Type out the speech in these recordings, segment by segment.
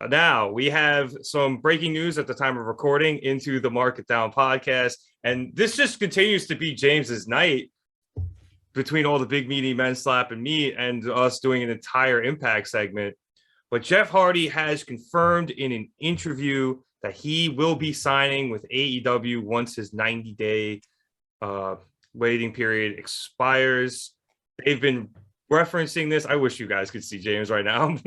Now we have some breaking news at the time of recording into the Market Down podcast. And this just continues to be James's night between all the big meaty men slapping me and us doing an entire Impact segment. But Jeff Hardy has confirmed in an interview that he will be signing with AEW once his 90-day waiting period expires. They've been referencing this. I wish you guys could see James right now.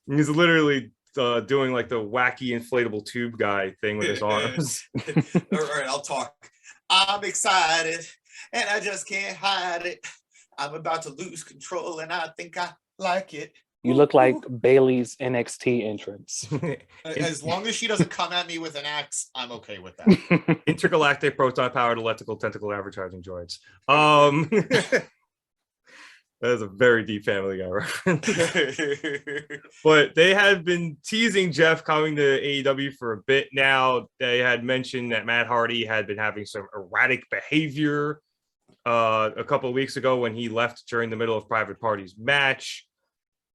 He's literally doing like the wacky inflatable tube guy thing with his arms. All right, I'll talk. I'm excited and I just can't hide it. I'm about to lose control and I think I like it. You look like Bailey's NXT entrance. As long as she doesn't come at me with an axe, I'm okay with that. Intergalactic proton powered electrical tentacle advertising droids. That is a very deep Family Guy reference. But they have been teasing Jeff coming to AEW for a bit now. They had mentioned that Matt Hardy had been having some erratic behavior a couple of weeks ago when he left during the middle of Private Party's match.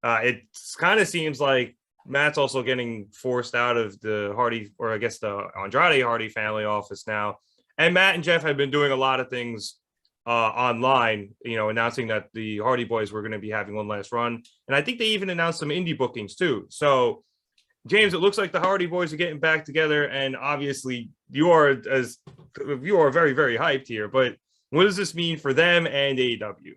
It kind of seems like Matt's also getting forced out of the Hardy, or I guess the Andrade Hardy family office now. And Matt and Jeff have been doing a lot of things online, announcing that the Hardy Boys were going to be having one last run. And I think they even announced some indie bookings too. So, James, it looks like the Hardy Boys are getting back together. And obviously you are very, very hyped here. But what does this mean for them and AEW?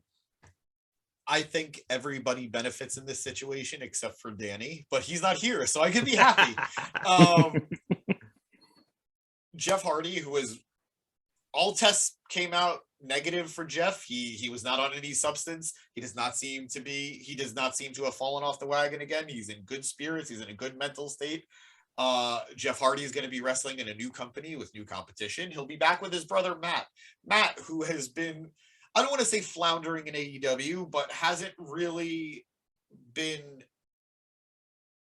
I think everybody benefits in this situation except for Danny, but he's not here, so I can be happy. Jeff Hardy, who was all tests came out negative for Jeff. He was not on any substance. He does not seem to have fallen off the wagon again. He's in good spirits. He's in a good mental state. Jeff Hardy is going to be wrestling in a new company with new competition. He'll be back with his brother, Matt, who has been, I don't want to say floundering in AEW, but hasn't really been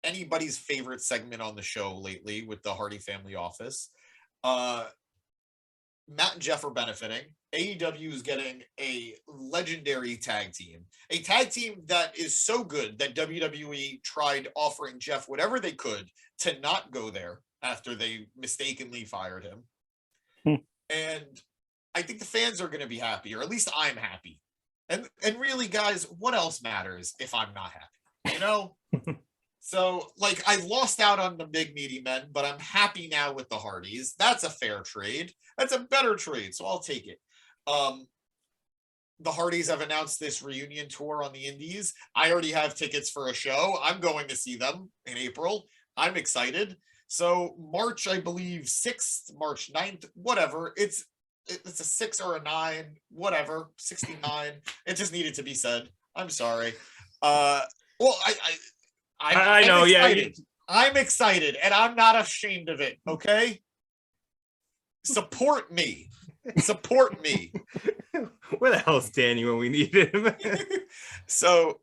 anybody's favorite segment on the show lately with the Hardy family office. Matt and Jeff are benefiting. AEW is getting a legendary tag team, a tag team that is so good that WWE tried offering Jeff whatever they could to not go there after they mistakenly fired him. And I think the fans are going to be happy, or at least I'm happy. And really, guys, what else matters if I'm not happy? So, like, I lost out on the big meaty men, but I'm happy now with the Hardys. That's a fair trade. That's a better trade, so I'll take it. The Hardys have announced this reunion tour on the Indies. I already have tickets for a show. I'm going to see them in April. I'm excited. So March, I believe, 6th, March 9th, whatever. It's a 6 or a 9, whatever, 69. It just needed to be said. I'm sorry. Well, I know, excited. Yeah. I'm excited, and I'm not ashamed of it, okay? Support me. Support me. Where the hell is Danny when we need him? So,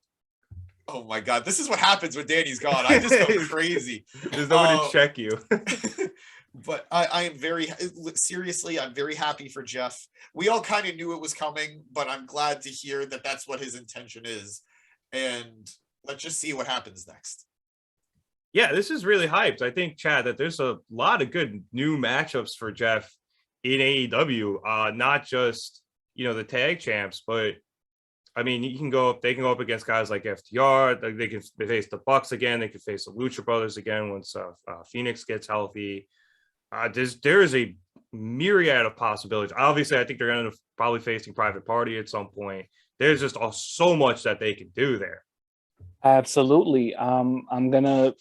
oh my God, this is what happens when Danny's gone. I just go crazy. There's nobody to check you. But I am seriously, I'm very happy for Jeff. We all kind of knew it was coming, but I'm glad to hear that that's what his intention is. And let's just see what happens next. Yeah, this is really hyped. I think, Chad, that there's a lot of good new matchups for Jeff in AEW, not just, the tag champs, but I mean, they can go up against guys like FTR. They can face the Bucks again. They can face the Lucha Brothers again once Phoenix gets healthy. There is a myriad of possibilities. Obviously, I think they're going to probably facing Private Party at some point. There's just so much that they can do there. Absolutely. I'm going to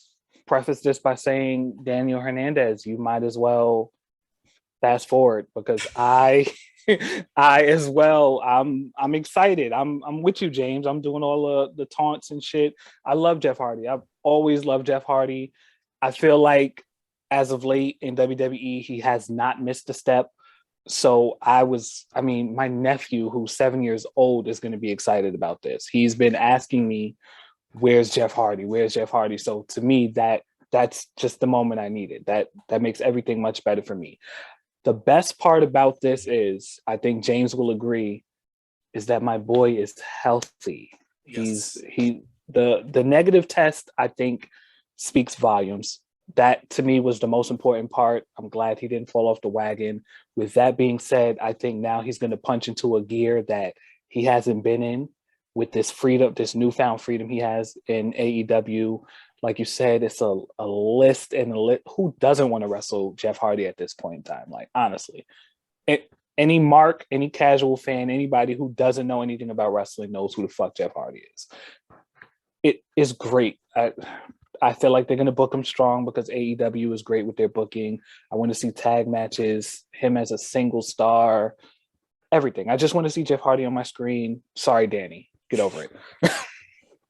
preface this by saying, Daniel Hernandez, you might as well fast forward, because I as well, I'm excited. I'm with you, James. I'm doing all the taunts and shit. I love Jeff Hardy. I've always loved Jeff Hardy. I feel like as of late in WWE, he has not missed a step. So my nephew, who's 7 years old, is going to be excited about this. He's been asking me, where's Jeff Hardy? Where's Jeff Hardy? So to me, that's just the moment I needed. That makes everything much better for me. The best part about this is, I think James will agree, is that my boy is healthy. Yes. The negative test, I think, speaks volumes. That to me was the most important part. I'm glad he didn't fall off the wagon. With that being said, I think now he's going to punch into a gear that he hasn't been in with this freedom, this newfound freedom he has in AEW. Like you said, it's a list and a list. Who doesn't want to wrestle Jeff Hardy at this point in time? Like, honestly, any casual fan, anybody who doesn't know anything about wrestling knows who the fuck Jeff Hardy is. It is great. I feel like they're going to book him strong because AEW is great with their booking. I want to see tag matches, him as a single star, everything. I just want to see Jeff Hardy on my screen. Sorry, Danny. Get over it.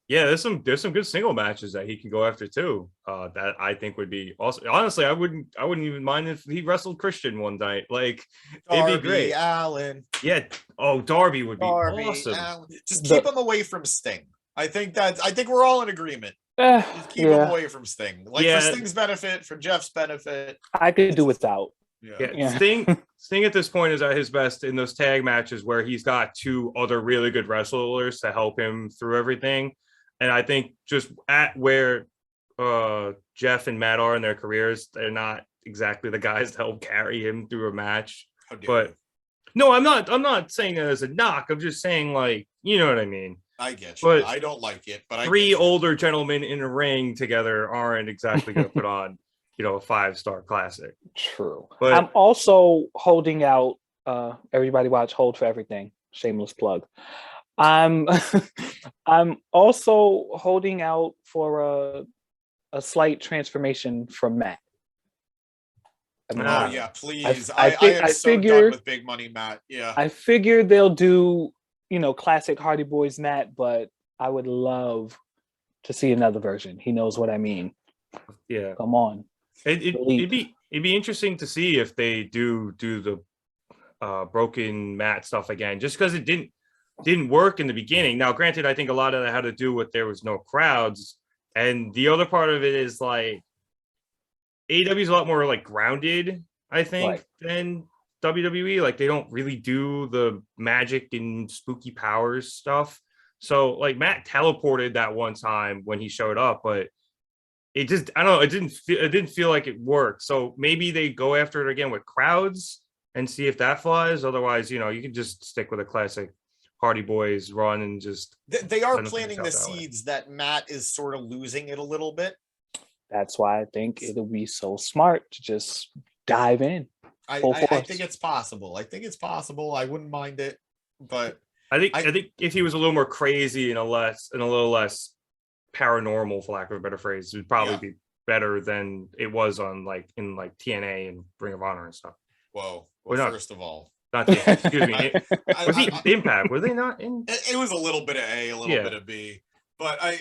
Yeah, there's some good single matches that he can go after too. That I think would be awesome. Honestly, I wouldn't even mind if he wrestled Christian one night. Like, it'd be great. Allen. Yeah. Oh, Darby would be awesome. Allen. Just keep him away from Sting. I think we're all in agreement. Just keep him away from Sting. Like, for Sting's benefit, for Jeff's benefit. I could do without. Yeah. Sting at this point is at his best in those tag matches where he's got two other really good wrestlers to help him through everything. And I think just at where Jeff and Matt are in their careers, they're not exactly the guys to help carry him through a match. But no, I'm not saying it as a knock. I'm just saying, like, you know what I mean. I get you. But I don't like it. But three older gentlemen in a ring together aren't exactly going to put on, a 5-star classic. True. But I'm also holding out. Everybody watch Hold for Everything. Shameless plug. I'm also holding out for a slight transformation from Matt. Please. I am so done with big money Matt. Yeah. I figure they'll do, classic Hardy Boys Matt, but I would love to see another version. He knows what I mean. Yeah. Come on. It'd be interesting to see if they do the broken Matt stuff again, just because it didn't work in the beginning. Now, granted, I think a lot of that had to do with there was no crowds, and the other part of it is like AEW is a lot more like grounded, I think, than WWE. Like, they don't really do the magic and spooky powers stuff. So, like, Matt teleported that one time when he showed up, but it just, I don't know, it didn't feel like it worked. So maybe they go after it again with crowds and see if that flies. Otherwise, you can just stick with a classic Hardy Boys run and just. They are planting the seeds that Matt is sort of losing it a little bit. That's why I think it'll be so smart to just dive in. I think it's possible. I wouldn't mind it, but I think if he was a little more crazy and a little less paranormal, for lack of a better phrase, it would probably be better than it was on in TNA and Ring of Honor and stuff. Whoa. Well, first of all, not TNA, excuse me. Was he Impact? Were they not in? It was a little bit of A, a little bit of B. But I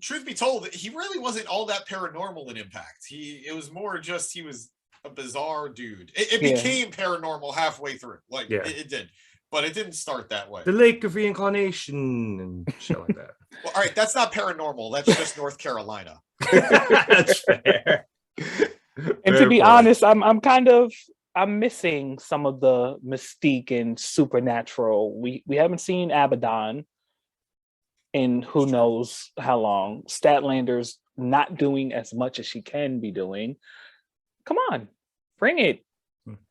truth be told, he really wasn't all that paranormal in Impact. It was more just he was a bizarre dude. It became paranormal halfway through. It did. But it didn't start that way. The Lake of Reincarnation and shit like that. Well, all right, that's not paranormal. That's just North Carolina. That's fair. And to be honest, I'm missing some of the mystique and supernatural. We haven't seen Abaddon in who knows how long. Statlander's not doing as much as she can be doing. Come on, bring it.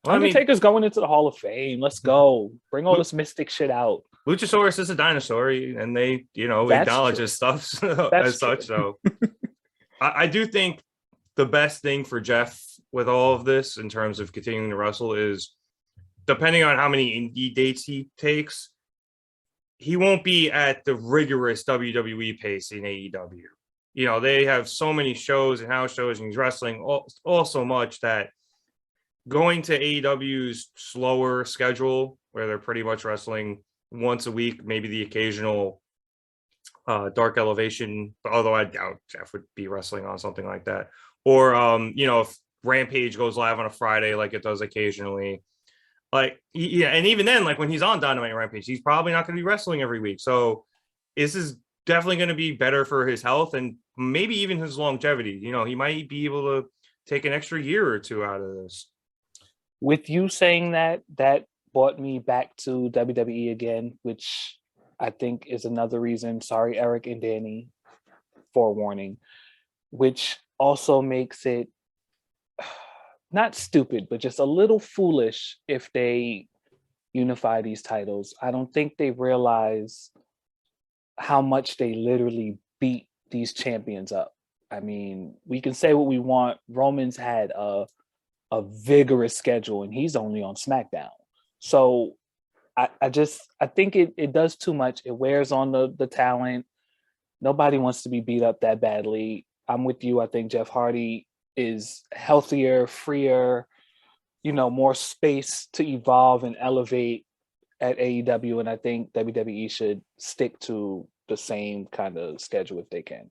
Undertaker's going into the Hall of Fame. Let's go. Bring all this mystic shit out. Luchasaurus is a dinosaur, and they, acknowledge his stuff as such. So I do think the best thing for Jeff with all of this in terms of continuing to wrestle is, depending on how many indie dates he takes, he won't be at the rigorous WWE pace in AEW. They have so many shows and house shows, and he's wrestling all so much that going to AEW's slower schedule, where they're pretty much wrestling once a week, maybe the occasional Dark Elevation, although I doubt Jeff would be wrestling on something like that. Or, if Rampage goes live on a Friday like it does occasionally. And even then, when he's on Dynamite Rampage, he's probably not going to be wrestling every week. So this is definitely going to be better for his health and maybe even his longevity. He might be able to take an extra year or two out of this. With you saying that brought me back to WWE again, which I think is another reason. Sorry, Eric and Danny, forewarning. Which also makes it not stupid, but just a little foolish if they unify these titles. I don't think they realize how much they literally beat these champions up. I mean, we can say what we want. Roman's had a vigorous schedule and he's only on SmackDown. So I think it does too much. It wears on the talent. Nobody wants to be beat up that badly. I'm with you. I think Jeff Hardy is healthier, freer, more space to evolve and elevate at AEW. And I think WWE should stick to the same kind of schedule if they can.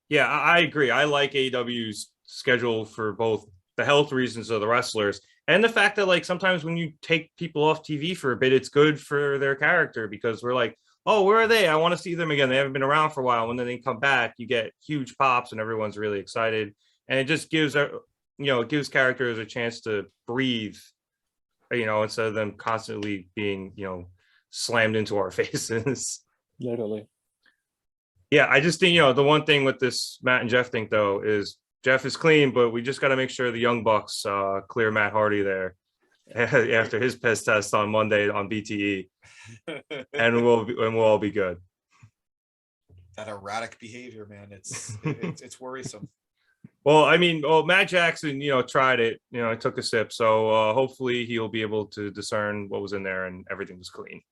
Yeah, I agree. I like AEW's schedule for both the health reasons of the wrestlers and the fact that, like, sometimes when you take people off TV for a bit, it's good for their character because we're like, oh, where are they? I want to see them again. They haven't been around for a while. When then they come back, you get huge pops and everyone's really excited. And it just gives, it gives characters a chance to breathe, instead of them constantly being, slammed into our faces. Literally. Yeah, I just think, the one thing with this Matt and Jeff thing, though, is Jeff is clean, but we just got to make sure the Young Bucks clear Matt Hardy there after his piss test on Monday on BTE, and we'll all be good. That erratic behavior, man, it's worrisome. Well, I mean, Matt Jackson, tried it, took a sip, so hopefully he'll be able to discern what was in there and everything was clean.